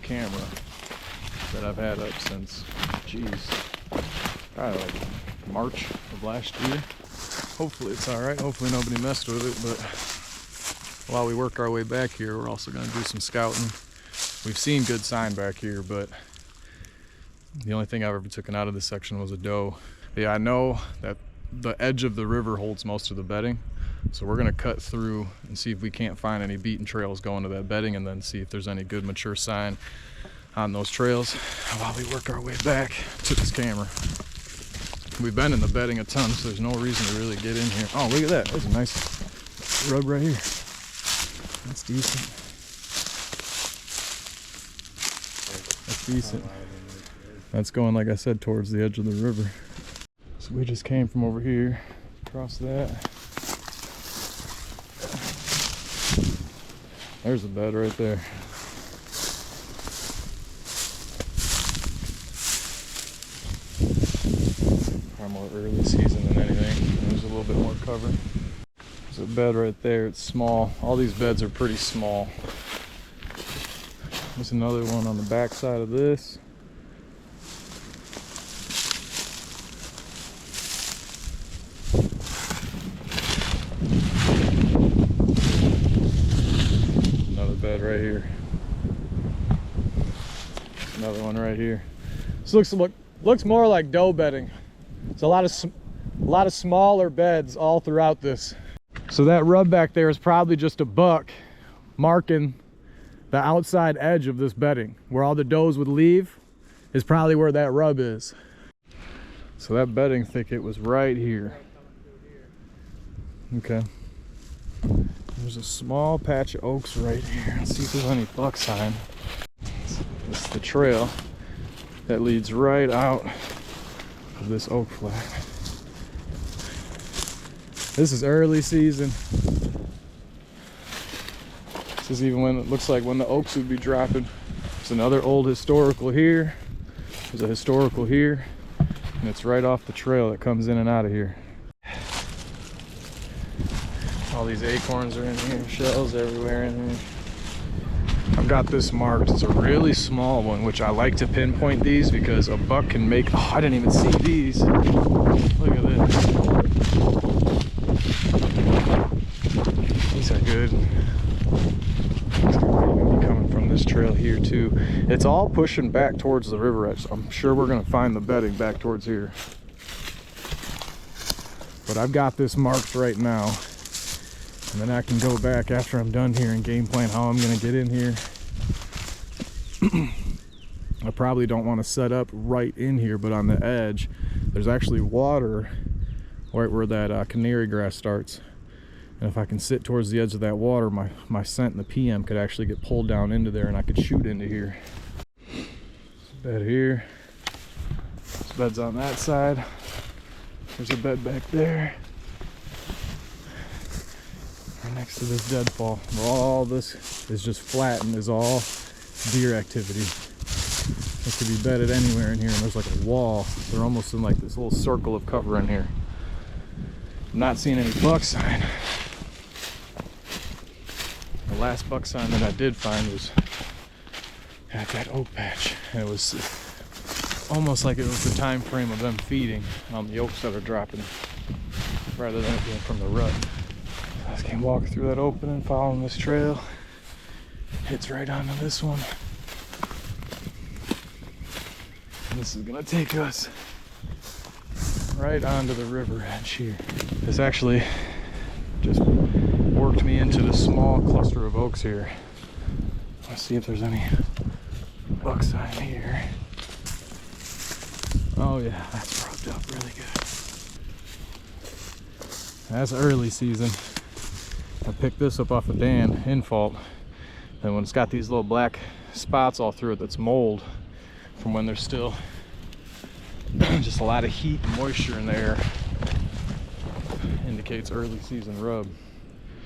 camera that I've had up since, geez, probably like March of last year. Hopefully it's all right. Hopefully nobody messed with it, but while we work our way back here, we're also gonna do some scouting. We've seen good sign back here, but the only thing I've ever taken out of this section was a doe. But yeah, I know that the edge of the river holds most of the bedding, so we're gonna cut through and see if we can't find any beaten trails going to that bedding, and then see if there's any good mature sign on those trails while we work our way back to this camera. We've been in the bedding a ton, so there's no reason to really get in here. Oh, look at that. There's a nice rub right here. That's decent. That's decent. That's going, like I said, towards the edge of the river. So we just came from over here, across that. There's a bed right there. Probably more early season than anything. There's a little bit more cover. There's a bed right there. It's small. All these beds are pretty small. There's another one on the back side of this. Another bed right here. Another one right here. This looks more like doe bedding. It's a lot of smaller beds all throughout this. So that rub back there is probably just a buck marking the outside edge of this bedding. Where all the does would leave is probably where that rub is. So that bedding thicket was right here. Okay. There's a small patch of oaks right here. Let's see if there's any buck sign. This is the trail that leads right out of this oak flat. This is early season. This is even when it looks like when the oaks would be dropping. There's another old historical here. There's a historical here. And it's right off the trail that comes in and out of here. All these acorns are in here, shells everywhere in here. I've got this marked. It's a really small one, which I like to pinpoint these because a buck can make, oh, I didn't even see these. Look at this. These are good. It's gonna be coming from this trail here too. It's all pushing back towards the river edge, so I'm sure we're gonna find the bedding back towards here. But I've got this marked right now, and then I can go back after I'm done here and game plan how I'm gonna get in here. I probably don't want to set up right in here, but on the edge there's actually water right where that canary grass starts. And if I can sit towards the edge of that water, my scent in the PM could actually get pulled down into there and I could shoot into here. There's a bed here. This bed's on that side. There's a bed back there. Right next to this deadfall. All this is just flat and is all deer activity. It could be bedded anywhere in here, and there's like a wall. They're almost in like this little circle of cover in here. I'm not seeing any buck sign. The last buck sign that I did find was at that oak patch, and it was almost like it was the time frame of them feeding on the oaks that are dropping rather than it being from the rut. I just can walk through that opening, following this trail. Hits right onto this one. And this is gonna take us right onto the river edge here. This actually just worked me into this small cluster of oaks here. Let's see if there's any buck sign here. Oh yeah, that's rubbed up really good. That's early season. I picked this up off of Dan in fault, and when it's got these little black spots all through it, that's mold from when there's still just a lot of heat and moisture in the air. Indicates early season rub.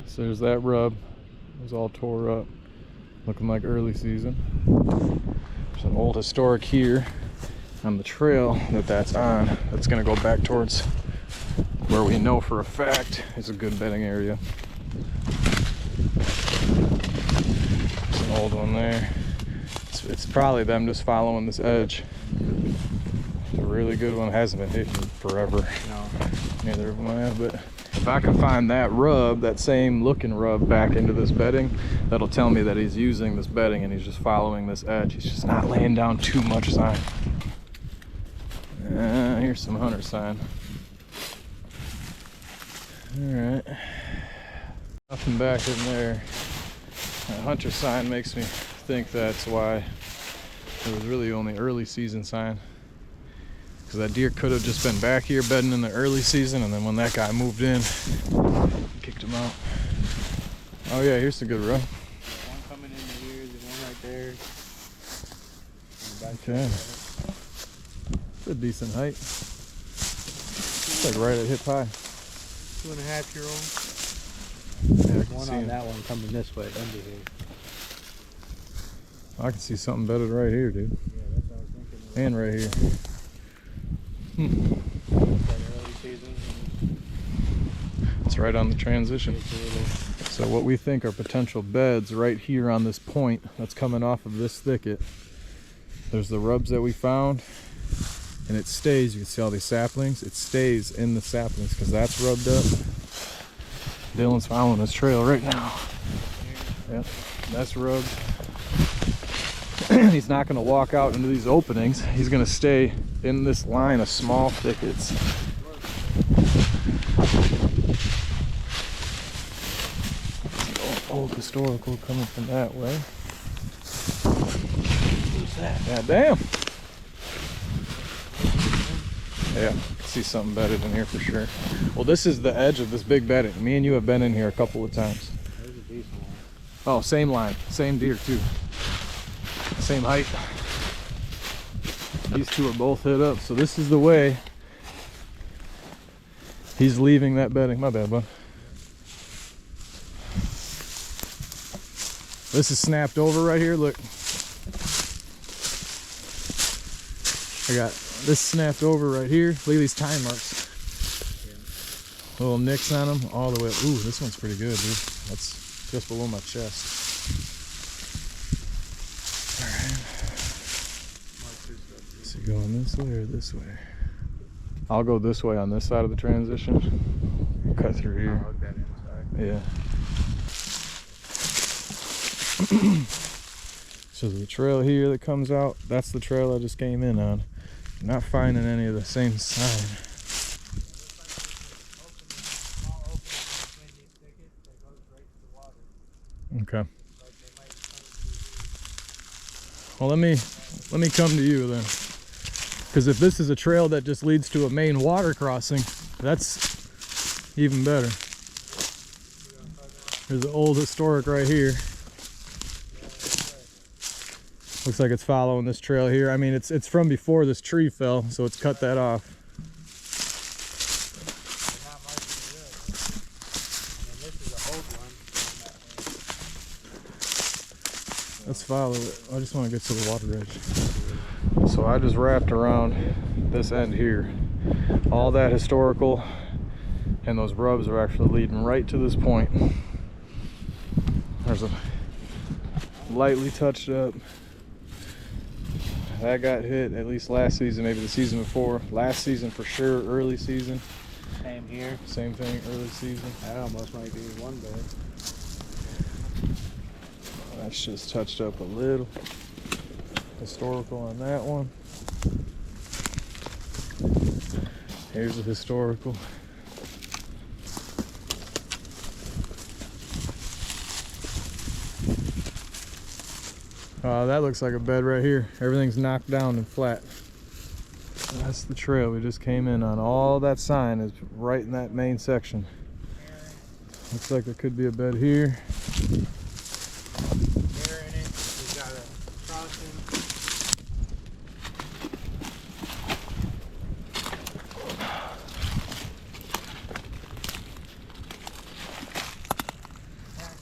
So there's that rub. It was all tore up, looking like early season. There's an old historic here on the trail that's on. That's gonna go back towards where we know for a fact is a good bedding area. There's an old one there. It's It's probably them just following this edge. It's a really good one. Hasn't been hitting forever. No. Neither of them have, but if I can find that rub, that same looking rub back into this bedding, that'll tell me that he's using this bedding and he's just following this edge. He's just not laying down too much sign. Here's some hunter sign. Alright. Nothing back in there. That hunter sign makes me think that's why it was really only early season sign. Because that deer could have just been back here bedding in the early season, and then when that guy moved in, kicked him out. Oh yeah, here's the good rub. One coming in here, the one right there. Okay. It's a decent height. It's like right at hip high. 2.5-year-old. Yeah, One on that one coming this way, under here. I can see something bedded right here, dude. Yeah, that's what I was thinking. And right here. It's right on the transition. So what we think are potential beds right here on this point that's coming off of this thicket. There's the rubs that we found, and it stays. You can see all these saplings. It stays in the saplings because that's rubbed up. Dylan's following this trail right now. Yep, that's rubbed. He's not going to walk out into these openings. He's going to stay in this line of small thickets. Old historical coming from that way. Who's that? God damn. Yeah, I can see something bedded in here for sure. Well, this is the edge of this big bedding. Me and you have been in here a couple of times. There's a decent one. Oh, same line, same deer too. Same height. These two are both hit up, so this is the way he's leaving that bedding. My bad, bud. This is snapped over right here. Look, I got this snapped over right here. Look at these tine marks. Yeah. Little nicks on them all the way. Ooh, this one's pretty good, dude. That's just below my chest. Is he going this way or this way? I'll go this way on this side of the transition. Cut through here. I'll hook that inside. Yeah. So the trail here that comes out, that's the trail I just came in on. I'm not finding any of the same sign. Okay. Well, let me come to you then. Because if this is a trail that just leads to a main water crossing, that's even better. There's an old historic right here. Looks like it's following this trail here. I mean, it's from before this tree fell, so it's cut that off. Let's follow it. I just want to get to the water edge. So I just wrapped around this end here. All that historical and those rubs are actually leading right to this point. There's a lightly touched up. That got hit at least last season, maybe the season before. Last season for sure, early season. Same here. Same thing, early season. That almost might be one bed. That's just touched up a little. Historical on that one. Here's the historical. That looks like a bed right here. Everything's knocked down and flat. That's the trail we just came in on. All that sign is right in that main section. Looks like there could be a bed here.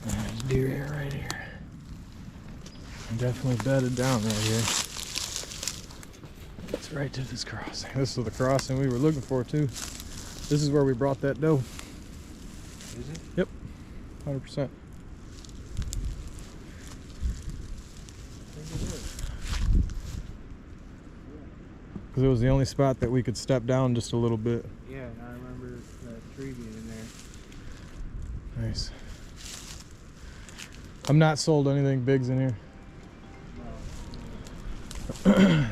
There's deer hair right here. Definitely bedded down right here. It's right to this crossing. This is the crossing we were looking for too. This is where we brought that doe. Is it? Yep, 100%. because it was the only spot that we could step down just a little bit. Yeah, and I remember that tree being in there. Nice. I'm not sold anything bigs in here. No.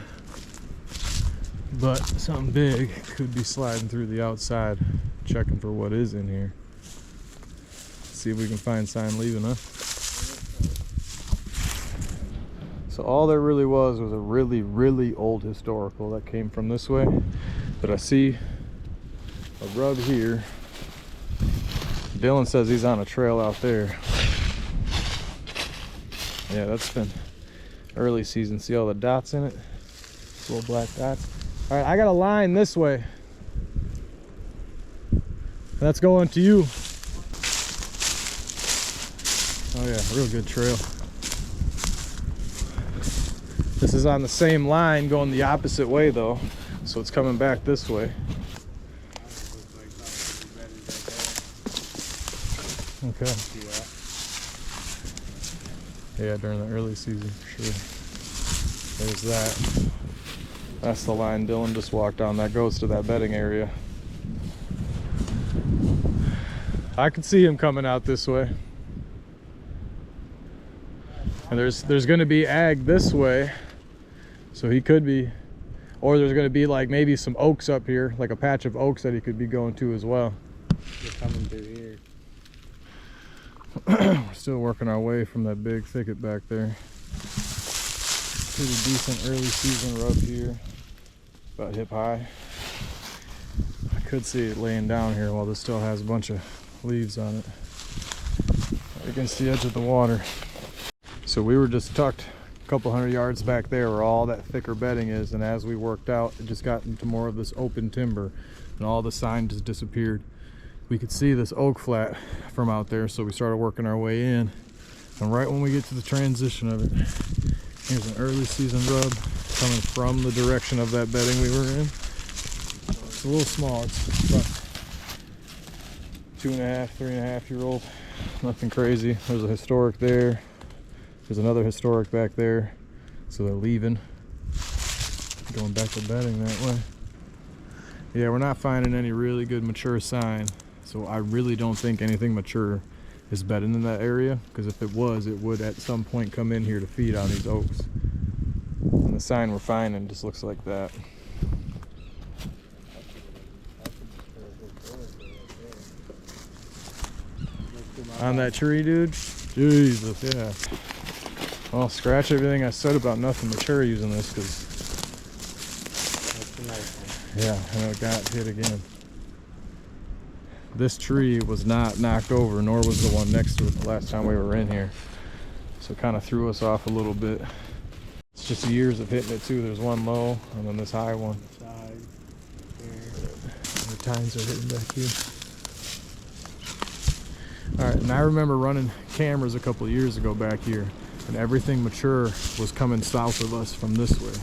But something big could be sliding through the outside, checking for what is in here. See if we can find sign leaving, huh? So all there really was a really, really old historical that came from this way. But I see a rub here. Dylan says he's on a trail out there. Yeah, that's been early season. See all the dots in it? Little black dots. All right, I got a line this way. That's going to you. Oh yeah, real good trail. This is on the same line going the opposite way though, so it's coming back this way. Okay. Yeah, during the early season for sure. There's that. That's the line Dylan just walked on. That goes to that bedding area. I can see him coming out this way. And there's going to be ag this way, so he could be, or there's going to be like maybe some oaks up here, like a patch of oaks that he could be going to as well. They're coming through here. We're still working our way from that big thicket back there. Pretty decent early season rub here, about hip high. I could see it laying down here while this still has a bunch of leaves on it against the edge of the water. So we were just tucked a couple 100 yards back there where all that thicker bedding is, and as we worked out it just got into more of this open timber and all the sign just disappeared. We could see this oak flat from out there, so we started working our way in, and right when we get to the transition of it, here's an early season rub coming from the direction of that bedding we were in. It's a little small, it's about 2.5, 3.5 year old, nothing crazy. There's a historic there. There's another historic back there, so they're leaving, going back to bedding that way. Yeah, we're not finding any really good mature sign, so I really don't think anything mature is bedding in that area, because if it was, it would at some point come in here to feed on these oaks. And the sign we're finding just looks like that. On that tree, dude? Jesus, yeah. Well, scratch everything I said about nothing mature using this, because yeah, and it got hit again. This tree was not knocked over, nor was the one next to it the last time we were in here, so it kind of threw us off a little bit. It's just years of hitting it too. There's one low and then this high one. The tines are hitting back here. All right, and I remember running cameras a couple of years ago back here, and everything mature was coming south of us from this way.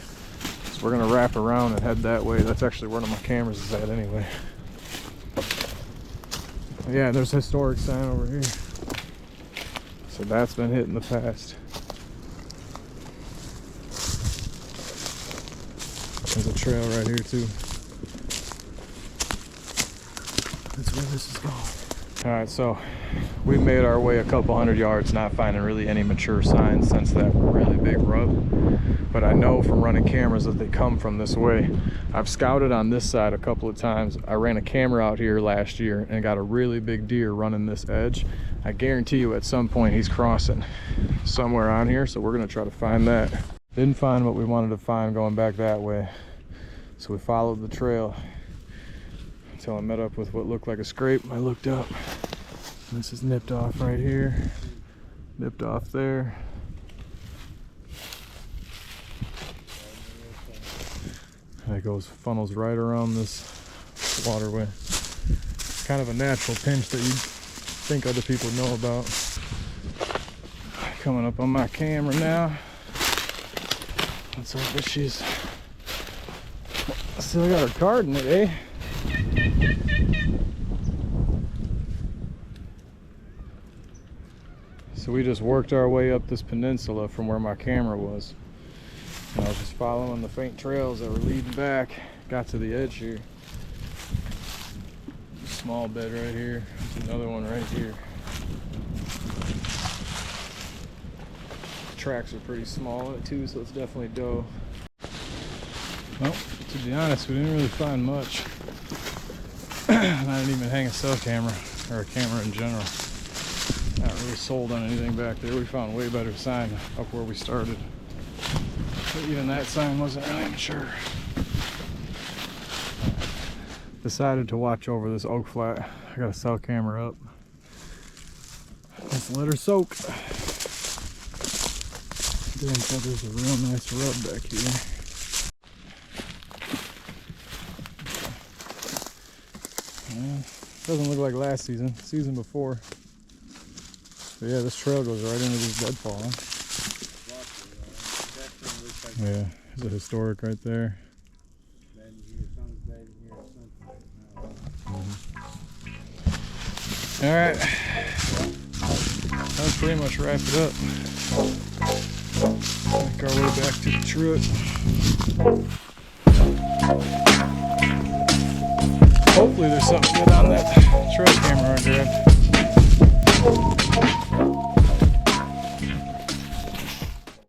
So we're gonna wrap around and head that way. That's actually where one of my cameras is at anyway. Yeah, there's a historic sign over here. So that's been hit in the past. There's a trail right here too. That's where this is going. Alright, so we made our way a couple 100 yards, not finding really any mature signs since that really big rub. But I know from running cameras that they come from this way. I've scouted on this side a couple of times. I ran a camera out here last year and got a really big deer running this edge. I guarantee you at some point he's crossing somewhere on here, so we're gonna try to find that. Didn't find what we wanted to find going back that way, so we followed the trail until I met up with what looked like a scrape. I looked up, and this is nipped off right here, nipped off there. And it goes, funnels right around this waterway. It's kind of a natural pinch that you'd think other people know about. Coming up on my camera now. Let's hope that she's still got her card in it, eh? So we just worked our way up this peninsula from where my camera was. And I was just following the faint trails that were leading back. Got to the edge here. Small bed right here. There's another one right here. Tracks are pretty small too, so it's definitely doe. Well, to be honest, we didn't really find much. And I didn't even hang a cell camera, or a camera in general. Not really sold on anything back there. We found way better sign up where we started. But even that sign wasn't really mature. Decided to watch over this oak flat. I got a cell camera up. Let's let her soak. Damn, there's a real nice rub back here. Doesn't look like last season, season before. But yeah, this trail goes right into this deadfall, huh? Yeah, there's a historic right there. Alright, that'll pretty much wrap it up. Make our way back to the truck. Hopefully there's something good on that trail camera I grabbed.